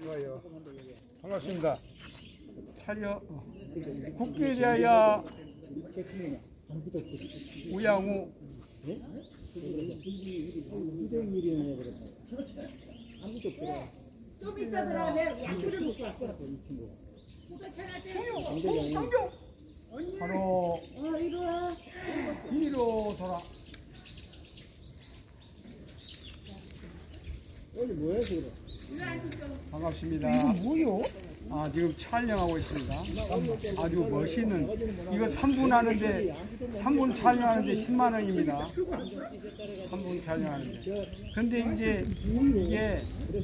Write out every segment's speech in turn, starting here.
좋아요. 반갑습니다. 차려 국기자야 우양우 좀 이따 들어가 내가 약주를 먹고 왔어. 바로 이리 와. 뒤로 돌아. 여기 뭐야 지금? 반갑습니다. 뭐요? 아, 지금 촬영하고 있습니다. 아주 멋있는 이거 3분 하는데 3분 촬영하는데 10만 원입니다. 3분 촬영하는데. 근데 이제 이게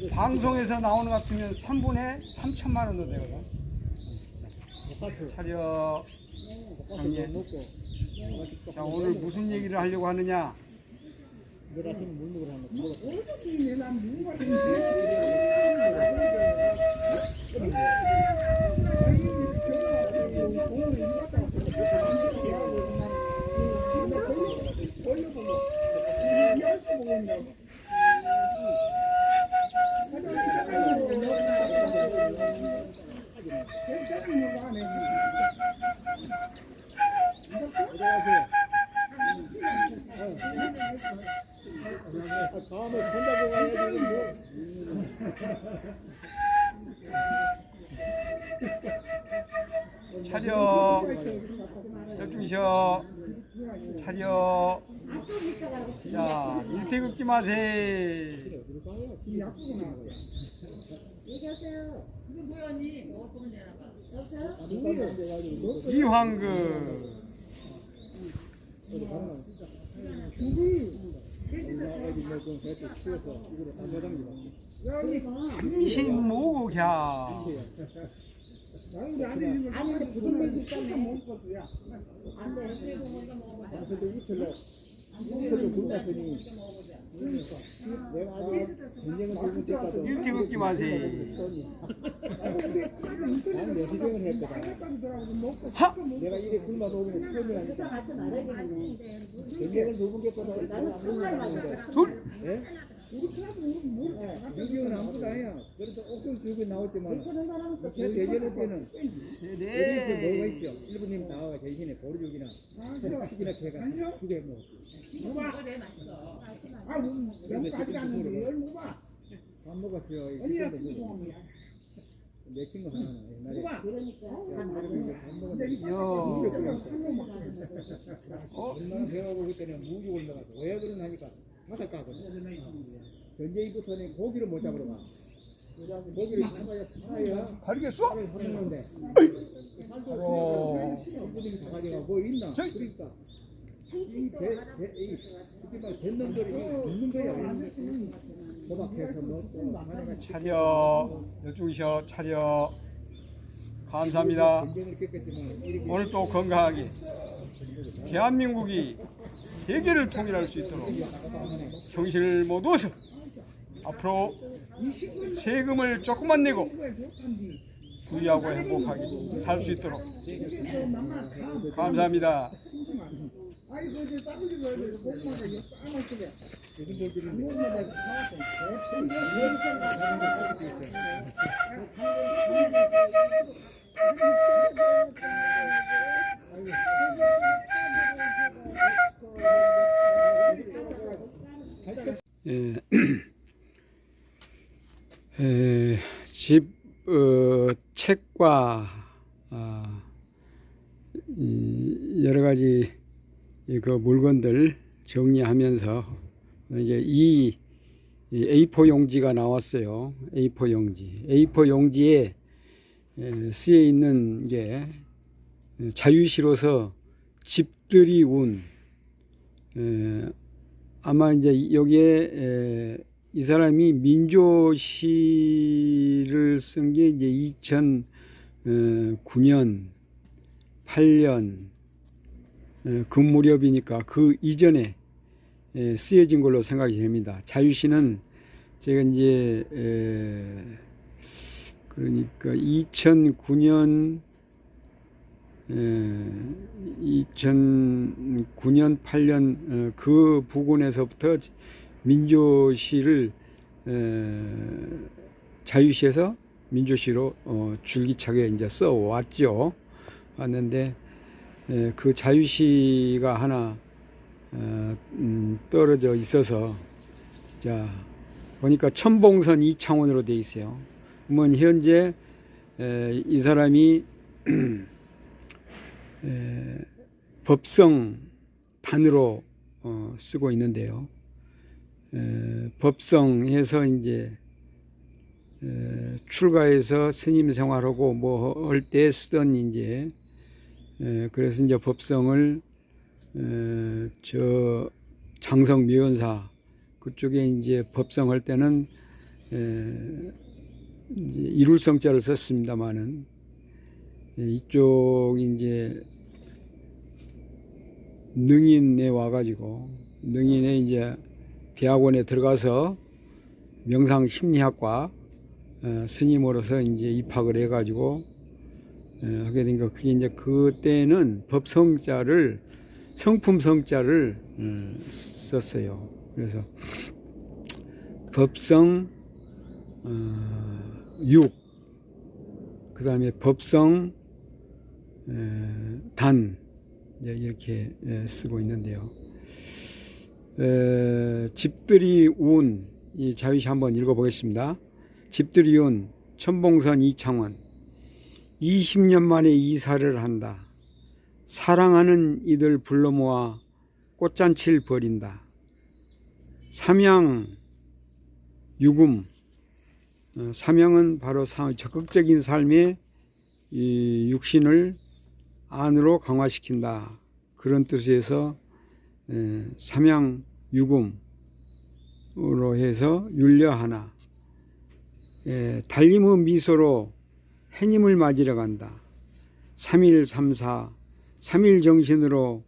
방송에서 나오는 것 같으면 3분에 3천만 원도 되거든. 차려 형님. 자, 오늘 무슨 얘기를 하려고 하느냐? 내일 아침에 물 먹으러 하는 거. 다음에 본다고 가야지 뭐. 차려 저쪽이셔. 차려. 자, 일태극기 마세. 얘기하세요. 이게 뭐야 언니? 먹을 거면 내놔봐. 이황그. 삼신모국야. 아니 근데 부정맥이 있어서 못 먹었어요. 안 돼. 그래도 먼저 먹어보자. 이틀로 굶었으니 내가 아직 인생은 굶을 때까지 일태극기 마세. 난 내시경을 했거든. 하! 내가 이래 굶어도 오면 처음이라니까. 인생은 굶은 게보다 나는 정말 많은데. 둘. 예? 유기는 아무것도 아니야. 그래도 옥경 들고 나올 때만 제 대전할 때는 여기서 뭐가 있죠? 일본님 나와 대신에 보르죽이나 치기나 개가 두개 먹었어요. 밥 먹었어요. 내 친구 하나는 옛날에 밥 먹었는데 얼마나 배워보고 그때는 무기 올라가서 왜 그러나니까 바다 까거든. 전쟁이부터는 고기를 못 잡으러 가. 고기를 잡아야 팔아야 가리겠어? 팔았는데 바로 일본인이 다 가져가 뭐 있나? 그러니까 이 뱃놈들이 있는 거야. 도박해서 뭐 차려. 이쪽이셔. 차려. 감사합니다. 전쟁을 겪었지만 이렇게 오늘 또 건강하게 대한민국이 세계를 통일할 수 있도록 정신을 모두어서 앞으로 세금을 조금만 내고 부유하고 행복하게 살 수 있도록 감사합니다. 집 책과 여러 가지 그 물건들 정리하면서 이제 이 A4 용지가 나왔어요. A4 용지. A4 용지에 쓰여 있는 게 자유시로서 집들이 운. 아마 이제 여기에 이 사람이 민조시를 쓴 게 이제 2009년, 8년 그 무렵이니까 그 이전에 쓰여진 걸로 생각이 됩니다. 자유시는 제가 이제 그러니까 2009년 8년 그 부근에서부터 민조시를 자유시에서 민주시로 줄기차게 이제 써왔죠. 왔는데 그 자유시가 하나 떨어져 있어서 자 보니까 천봉선 이창원으로 돼 있어요. 그러면 현재 이 사람이 법성 단으로 쓰고 있는데요. 법성에서 이제 출가해서 스님 생활하고 뭐 할 때 쓰던 이제 그래서 이제 법성을 저 장성 묘연사 그쪽에 이제 법성할 때는 이제 이룰성자를 썼습니다만은 이쪽 이제 능인에 와가지고 능인에 이제 대학원에 들어가서 명상 심리학과 스님으로서 이제 입학을 해가지고 하게 되니까 그게 이제 그때는 법성자를 성품 성자를 썼어요. 그래서 법성 6 그다음에 법성 단 이렇게 쓰고 있는데요. 집들이 운 이 자유시 한번 읽어보겠습니다. 집들이 운 천봉선 이창원 20년 만에 이사를 한다. 사랑하는 이들 불러 모아 꽃잔치를 벌인다. 삼양 유금 삼양은 바로 적극적인 삶의 이 육신을 안으로 강화시킨다. 그런 뜻에서 삼양 유금으로 해서 윤려하나 달림의 미소로 해님을 맞으러 간다. 3일 3사 3일 정신으로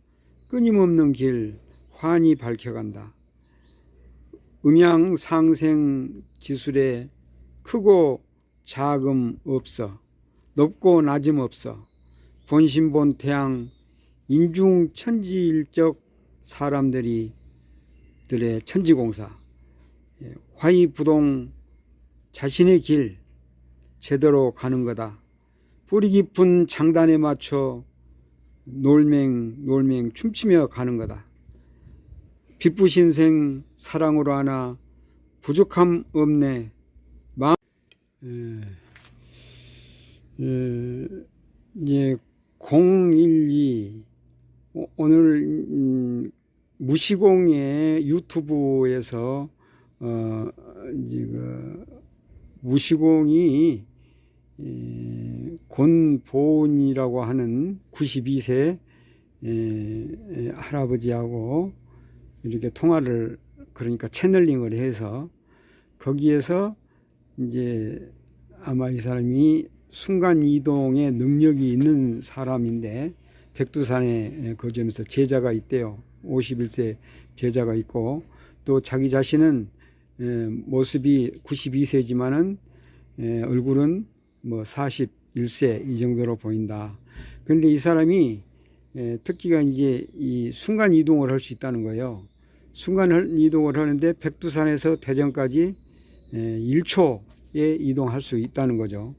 끊임없는 길 환히 밝혀간다. 음양 상생 지술에 크고 작음 없어 높고 낮음 없어 본심본 태양 인중 천지일적 사람들의 천지공사 화이부동 자신의 길 제대로 가는 거다. 뿌리 깊은 장단에 맞춰 놀맹 춤추며 가는 거다. 빛부신생 사랑으로 하나 부족함 없네. 이제 012 오늘 무시공의 유튜브에서 이제 그 무시공이 권보은이라고 하는 92세 할아버지하고 이렇게 통화를 그러니까 채널링을 해서 거기에서 이제 아마 이 사람이 순간 이동의 능력이 있는 사람인데 백두산에 거주하면서 제자가 있대요. 51세 제자가 있고 또 자기 자신은 모습이 92세지만은 얼굴은 뭐 41세 이 정도로 보인다. 그런데 이 사람이 특기가 이제 이 순간 이동을 할 수 있다는 거예요. 순간 이동을 하는데 백두산에서 대전까지 1초에 이동할 수 있다는 거죠.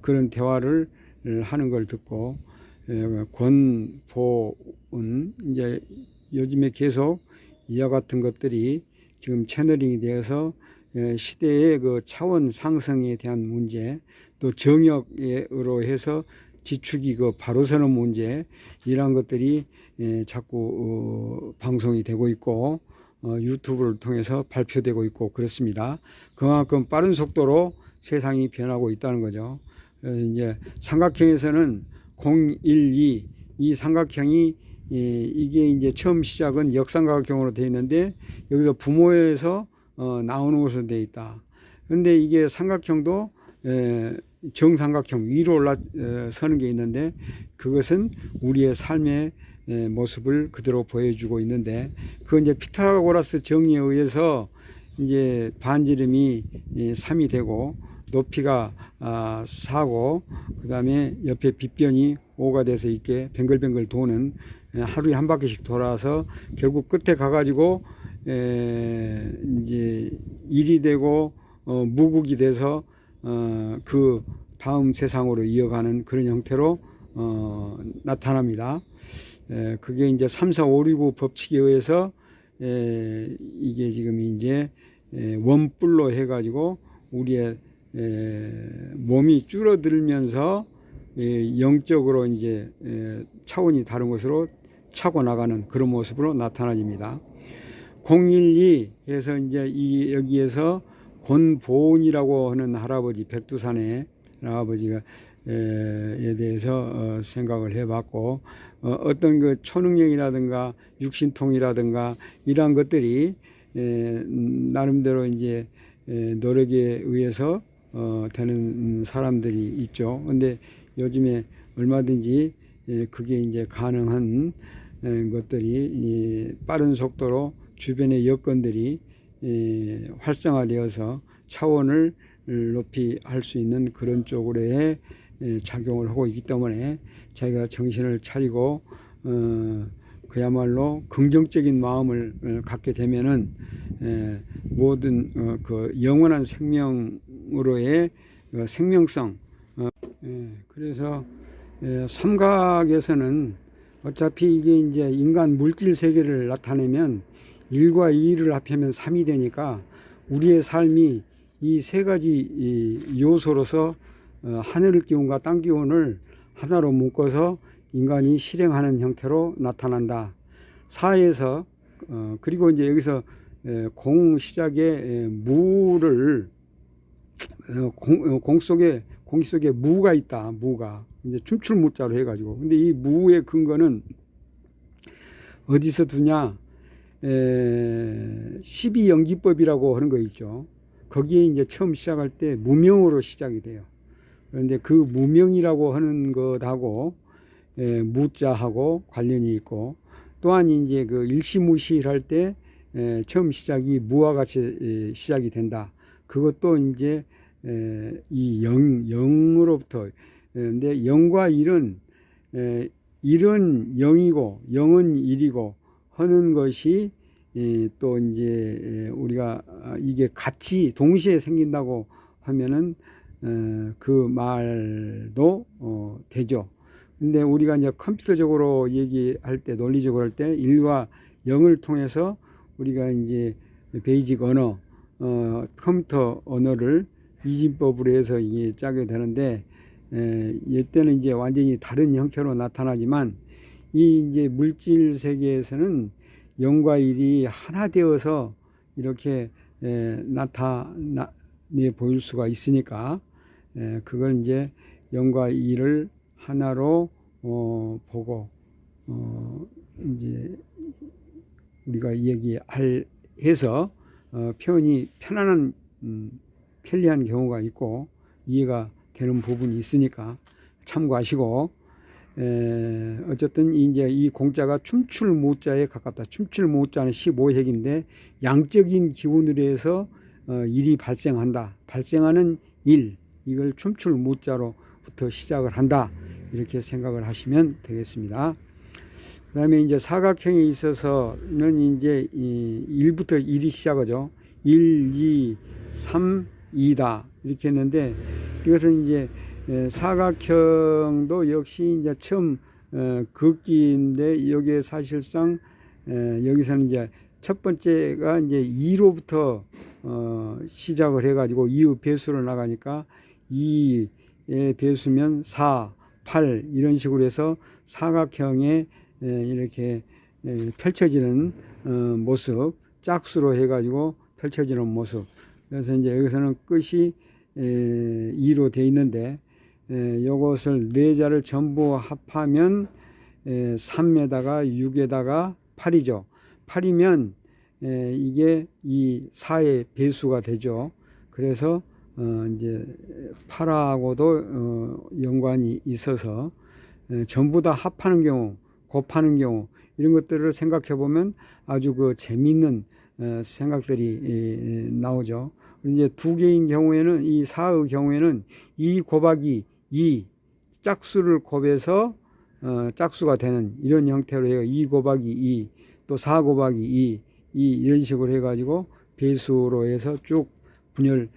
그런 대화를 하는 걸 듣고 권보은 이제 요즘에 계속 이와 같은 것들이 지금 채널링이 되어서 시대의 그 차원 상승에 대한 문제 또 정역으로 해서 지축이 그 바로 서는 문제 이런 것들이 자꾸 방송이 되고 있고 유튜브를 통해서 발표되고 있고 그렇습니다. 그만큼 빠른 속도로 세상이 변하고 있다는 거죠. 이제 삼각형에서는 012 이 삼각형이 이게 이제 처음 시작은 역삼각형으로 되어 있는데 여기서 부모에서 나오는 것으로 되어 있다. 그런데 이게 삼각형도 정삼각형 위로 올라서는 게 있는데 그것은 우리의 삶의 모습을 그대로 보여주고 있는데 그건 이제 피타고라스 정의에 의해서 이제 반지름이 3이 되고 높이가 4고 그 다음에 옆에 빗변이 5가 돼서 이렇게 뱅글뱅글 도는 하루에 한 바퀴씩 돌아서 결국 끝에 가가지고 이제 1이 되고 무국이 돼서 그 다음 세상으로 이어가는 그런 형태로 나타납니다. 그게 이제 3, 4, 5, 6, 9 법칙에 의해서 이게 지금 이제 원뿔로 해가지고 우리의 몸이 줄어들면서 영적으로 이제 차원이 다른 것으로 차고 나가는 그런 모습으로 나타납니다. 012 해서 이제 여기에서 권보은이라고 하는 할아버지, 백두산의 할아버지가 에 대해서 생각을 해봤고, 어떤 그 초능력이라든가 육신통이라든가 이러한 것들이 나름대로 이제 노력에 의해서 되는 사람들이 있죠. 근데 요즘에 얼마든지 그게 이제 가능한 것들이 빠른 속도로 주변의 여건들이 활성화되어서 차원을 높이 할 수 있는 그런 쪽으로의 작용을 하고 있기 때문에 자기가 정신을 차리고 그야말로 긍정적인 마음을 갖게 되면은 모든 그 영원한 생명으로의 생명성, 그래서 삼각에서는 어차피 이게 이제 인간 물질 세계를 나타내면 1과 2를 합하면 3이 되니까 우리의 삶이 이 세 가지 요소로서 하늘 기운과 땅 기운을 하나로 묶어서 인간이 실행하는 형태로 나타난다. 사에서 그리고 이제 여기서 공 시작에 무를 공 속에 무가 있다. 무가 이제 춤출 무자로 해가지고, 근데 이 무의 근거는 어디서 두냐? 12연기법이라고 하는 거 있죠. 거기에 이제 처음 시작할 때 무명으로 시작이 돼요. 그런데 그 무명이라고 하는 것하고 무자하고 관련이 있고, 또한 이제 그 일시무시할 때 처음 시작이 무와 같이 시작이 된다. 그것도 이제 이 영으로부터. 근데 영과 일은 일은 영이고 영은 일이고 하는 것이 또 이제 우리가 이게 같이 동시에 생긴다고 하면은 그 말도 되죠. 근데 우리가 이제 컴퓨터적으로 얘기할 때, 논리적으로 할 때 1과 0을 통해서 우리가 이제 베이직 언어, 컴퓨터 언어를 이진법으로 해서 이게 짜게 되는데, 이때는 이제 완전히 다른 형태로 나타나지만, 이 이제 물질 세계에서는 0과 1이 하나 되어서 이렇게 나타내 보일 수가 있으니까, 그걸 이제 0과 1을 하나로 보고 이제 우리가 얘기해서 표현이 편안한 편리한 경우가 있고 이해가 되는 부분이 있으니까 참고하시고, 어쨌든 이제 이 공자가 춤출 무자에 가깝다. 춤출 무자는 15핵인데 양적인 기운으로 해서 일이 발생한다. 발생하는 일, 이걸 춤출 무자로부터 시작을 한다. 이렇게 생각을 하시면 되겠습니다. 그 다음에 이제 사각형에 있어서는 이제 1부터 1이 시작하죠. 1, 2, 3, 2다. 이렇게 했는데, 이것은 이제 사각형도 역시 이제 처음 긋기인데, 여기에 사실상 여기서는 이제 첫 번째가 이제 2로부터 시작을 해가지고 2의 배수로 나가니까 2의 배수면 4, 8 이런 식으로 해서 사각형에 이렇게 펼쳐지는 모습, 짝수로 해가지고 펼쳐지는 모습. 그래서 이제 여기서는 끝이 2로 되어 있는데, 요것을 네 자를 전부 합하면 3에다가 6에다가 8이죠. 8이면 이게 이 4의 배수가 되죠. 그래서 이제 8하고도 연관이 있어서 전부 다 합하는 경우, 곱하는 경우, 이런 것들을 생각해 보면 아주 그 재미있는 생각들이 나오죠. 이제 두 개인 경우에는, 이 4의 경우에는 2 곱하기 2 짝수를 곱해서 짝수가 되는 이런 형태로 해요. 2 곱하기 2, 또 4 곱하기 2, 이런 식으로 해가지고 배수로 해서 쭉 분열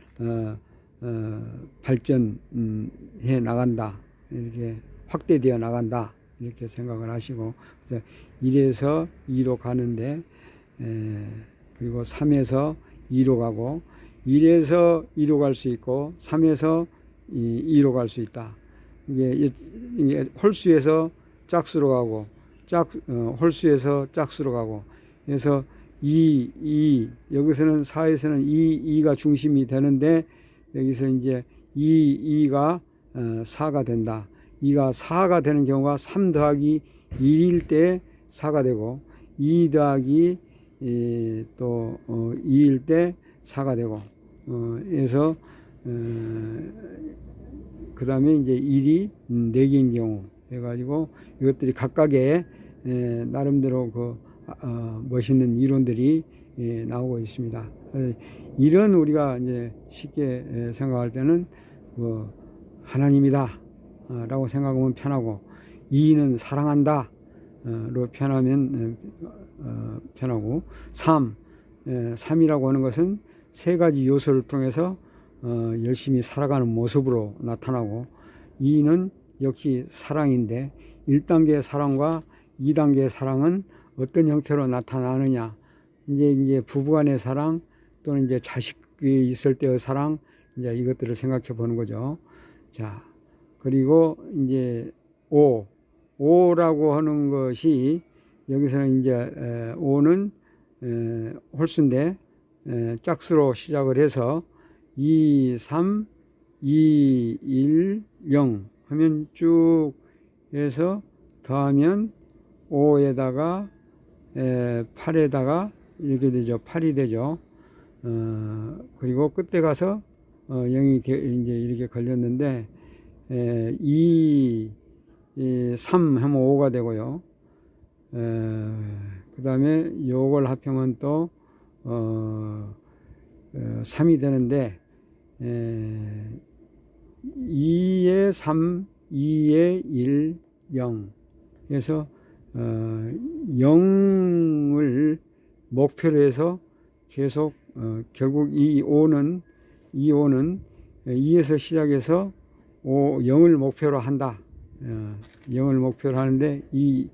발전해 나간다, 이렇게 확대되어 나간다, 이렇게 생각을 하시고, 그래서 1에서 2로 가는데, 그리고 3에서 2로 가고, 1에서 2로 갈 수 있고 3에서 2로 갈 수 있다. 이게 홀수에서 짝수로 가고 홀수에서 짝수로 가고, 그래서 2 여기서는 4에서는 2가 중심이 되는데, 여기서 이제 2가 4가 된다. 2가 4가 되는 경우가 3 더하기 1일 때 4가 되고, 2 더하기 또 2일 때 4가 되고, 그래서 그 다음에 이제 1이 4개인 경우 해가지고, 이것들이 각각의 나름대로 그 멋있는 이론들이 나오고 있습니다. 이런 우리가 이제 쉽게 생각할 때는 뭐 하나님이다 라고 생각하면 편하고, 2는 사랑한다 로 편하면 편하고, 3이라고 하는 것은 세 가지 요소를 통해서 열심히 살아가는 모습으로 나타나고, 2는 역시 사랑인데 1단계 사랑과 2단계 사랑은 어떤 형태로 나타나느냐, 이제 부부간의 사랑 또는 이제 자식이 있을 때의 사랑, 이제 이것들을 생각해 보는 거죠. 자, 그리고 이제 5라고 하는 것이, 여기서는 이제 5는 홀수인데 짝수로 시작을 해서 2, 3, 2, 1, 0 하면 쭉 해서 더하면 5에다가 8에다가 이렇게 되죠. 8이 되죠. 그리고 끝에 가서 0이 이제 이렇게 걸렸는데, 2, 3 하면 5가 되고요. 그 다음에 요걸 합하면 또 3이 되는데, 2에 3, 2에 1, 0. 그래서 0을 목표로 해서 계속 결국 이 5는 2에서 시작해서 0을 목표로 한다. 0을 목표로 하는데, 이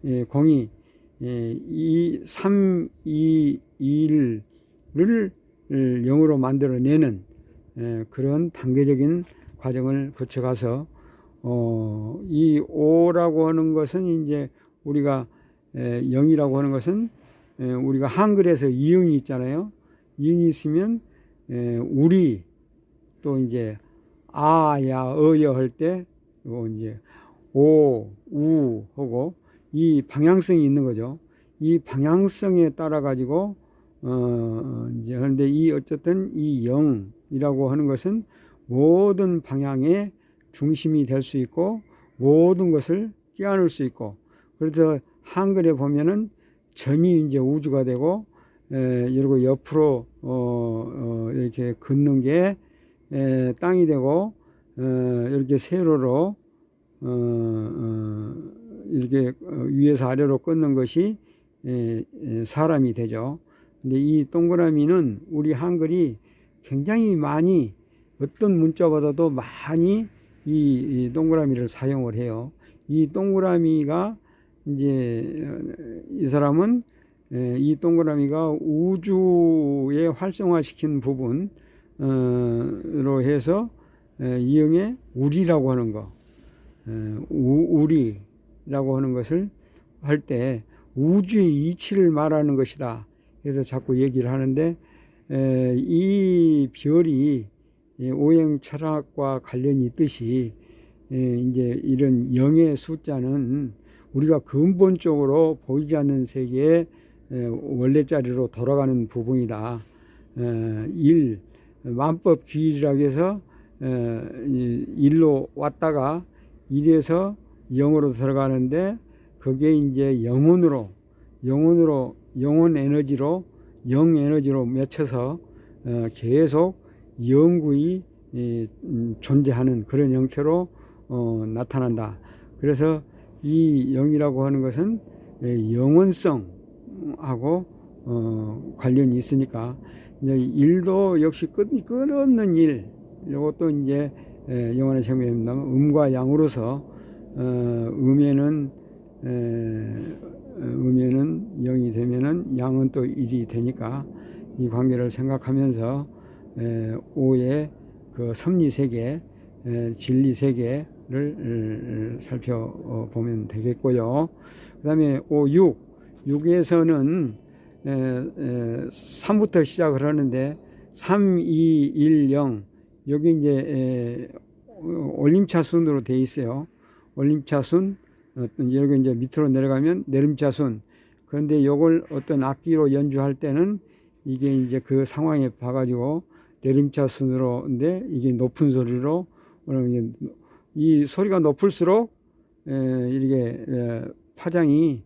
0이 3, 2, 1을 0으로 만들어내는 그런 단계적인 과정을 거쳐가서, 이 5라고 하는 것은 이제 우리가 0이라고 하는 것은, 우리가 한글에서 이응이 있잖아요. 이응이 있으면 우리, 또 이제 아야 어여 할 때 이제 오, 우 하고, 이 방향성이 있는 거죠. 이 방향성에 따라 가지고 이제 그런데 어쨌든 이 0이라고 하는 것은 모든 방향의 중심이 될 수 있고, 모든 것을 끼안을 수 있고, 그래서 한글에 보면은 점이 이제 우주가 되고, 이러고 옆으로 이렇게 긋는 게 땅이 되고, 이렇게 세로로 이렇게 위에서 아래로 긋는 것이 사람이 되죠. 근데 이 동그라미는 우리 한글이 굉장히 많이, 어떤 문자보다도 많이 이 동그라미를 사용을 해요. 이 동그라미가 이제 이 사람은 이 동그라미가 우주에 활성화시킨 부분으로 해서 이응의 우리라고 하는 거, 우리라고 하는 것을 할 때 우주의 이치를 말하는 것이다. 그래서 자꾸 얘기를 하는데, 이 별이 오행 철학과 관련이 있듯이, 이제 이런 0의 숫자는 우리가 근본적으로 보이지 않는 세계의 원래 자리로 돌아가는 부분이다. 1, 만법 귀일이라고 해서 1로 왔다가 1에서 0으로 들어가는데, 그게 이제 영혼 에너지로, 영 에너지로 맺혀서 계속 영구히 존재하는 그런 형태로 나타난다. 그래서 이 0이라고 하는 것은 영원성하고 관련이 있으니까, 이제 1도 역시 끝없는 일, 이것도 이제 영원의 생명입니다. 음과 양으로서 음에는 0이 되면은 양은 또 1이 되니까 이 관계를 생각하면서 5의 그 섭리 세계, 진리 세계를 살펴보면 되겠고요. 그 다음에 5, 6에서는 3부터 시작을 하는데 3, 2, 1, 0 여기 이제 올림차순으로 되어 있어요. 올림차순 여기 이제 밑으로 내려가면 내림차순. 그런데 이걸 어떤 악기로 연주할 때는 이게 이제 그 상황에 봐가지고 내림차순으로인데 이게 높은 소리로 이 소리가 높을수록 이렇게 파장이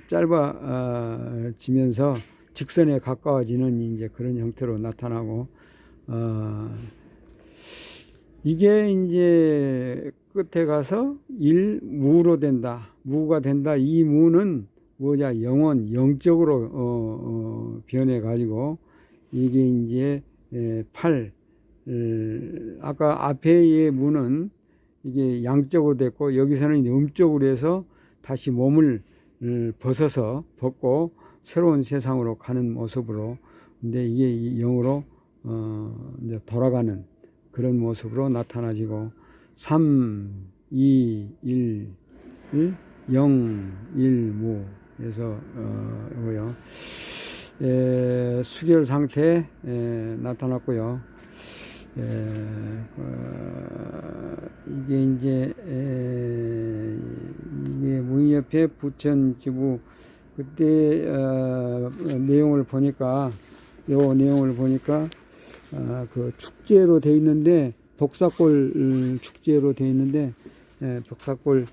짧아지면서 직선에 가까워지는 이제 그런 형태로 나타나고 이게 이제 끝에 가서 무로 된다. 무가 된다. 이 무는 뭐냐? 영원, 영적으로 변해 가지고 이게 이제 8 아까 앞에의 무는 이게 양적으로 됐고 여기서는 음적으로 해서 다시 몸을 벗고 새로운 세상으로 가는 모습으로 근데 이게 영으로 이제 돌아가는 그런 모습으로 나타나지고 3, 2, 1, 0, 1, 무 그래서 이거요. 수결 상태에 나타났고요. 이게 이제 이게 무인협회 부천지부 그때 내용을 보니까 그 축제로 돼 있는데 복사골 축제로 돼 있는데 복사골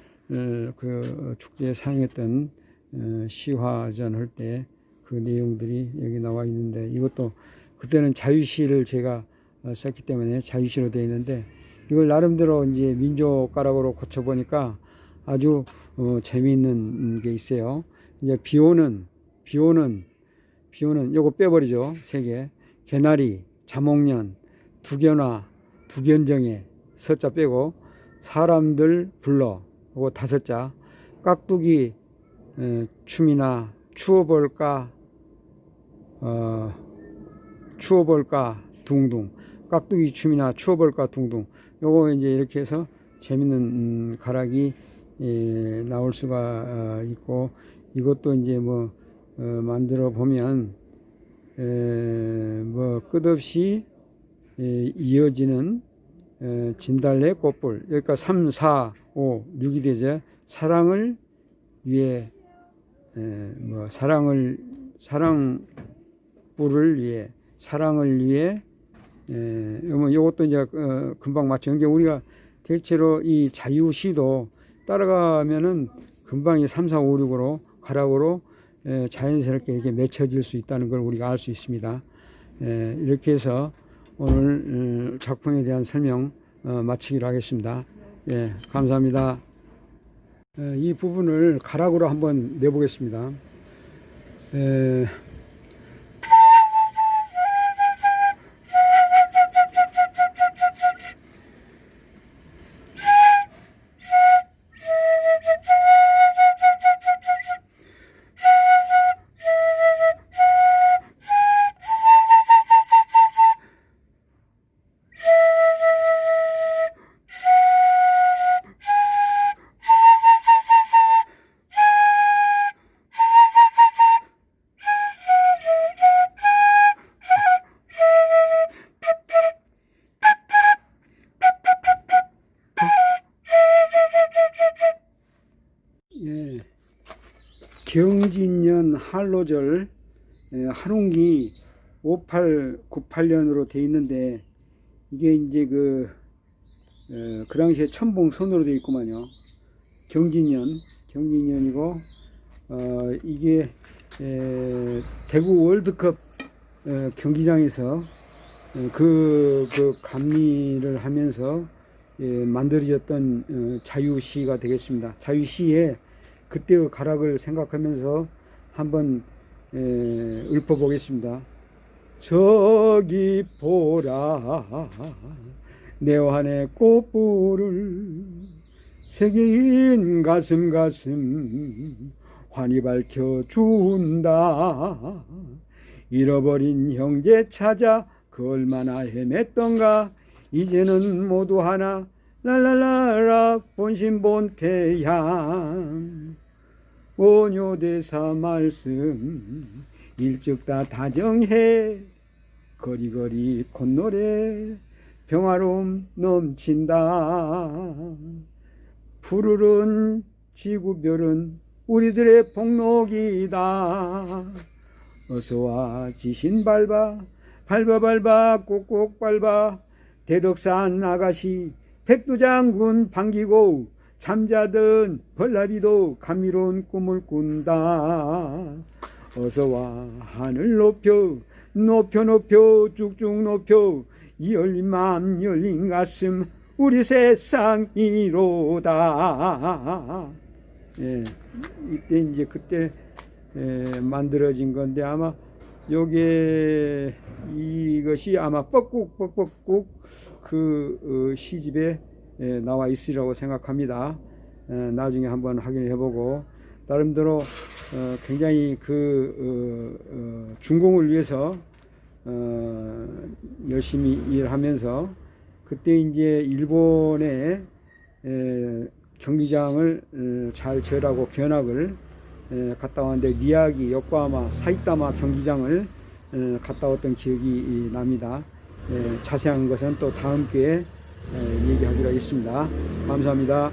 그 축제에 사용했던 시화전 할 때 그 내용들이 여기 나와 있는데 이것도 그때는 자유시를 제가 썼기 때문에 자유시로 되어 있는데 이걸 나름대로 이제 민족가락으로 고쳐보니까 아주 재미있는 게 있어요. 이제 비오는 요거 빼버리죠. 3개. 개나리, 자목련, 두견화, 두견정에 서자 빼고 사람들 불러 요거 5자. 깍두기 춤이나 추워볼까 둥둥. 깍두기 춤이나 추워볼까 둥둥. 요거 이제 이렇게 해서 재밌는 가락이 나올 수가 있고 이것도 이제 뭐 만들어 보면 뭐 끝없이 이어지는 진달래 꽃불. 그러니까 3, 4, 5, 6이 되죠. 사랑을 위해 뭐 사랑불을 위해 사랑을 위해 요것도 이제 금방 맞추는 게 우리가 대체로 이 자유시도 따라가면은 금방 이 3, 4, 5, 6으로 가락으로 자연스럽게 이렇게 맺혀질 수 있다는 걸 우리가 알 수 있습니다. 이렇게 해서 오늘 작품에 대한 설명 마치기로 하겠습니다. 예, 감사합니다. 이 부분을 가락으로 한번 내보겠습니다. 경진년 한로절 한웅기 5898년으로 되어 있는데 이게 이제 그 당시에 천봉선으로 되어 있구만요. 경진년이고 이게 대구 월드컵 경기장에서 그 감리를 하면서 만들어졌던 자유시가 되겠습니다. 자유시에 그때의 가락을 생각하면서 한번 읊어보겠습니다. 저기 보라 내 환의 꽃불을 새긴 가슴 환히 밝혀준다. 잃어버린 형제 찾아 그 얼마나 헤맸던가. 이제는 모두 하나 랄랄라라 본심본태양. 원효대사 말씀 일찍 다 다정해. 거리거리 콧노래 평화로움 넘친다. 푸르른 지구별은 우리들의 복록이다. 어서와 지신 밟아 꼭꼭 밟아. 대덕산 아가씨 백두장군 반기고 잠자던 벌나비도 감미로운 꿈을 꾼다. 어서와 하늘 높여 쭉쭉 높여. 이 열린 마음 열린 가슴 우리 세상이로다. 예, 이때 이제 그때 만들어진 건데 아마 요게 이것이 아마 뻑꾹 그 시집에 나와 있으리라고 생각합니다. 나중에 한번 확인해 보고 나름대로 굉장히 그 중공을 위해서 열심히 일하면서 그때 이제 일본의 경기장을 잘 지으라고 견학을 갔다 왔는데 미야기, 요코하마, 사이타마 경기장을 갔다 왔던 기억이 납니다. 자세한 것은 또 다음 기회에 얘기하기로 하겠습니다. 감사합니다.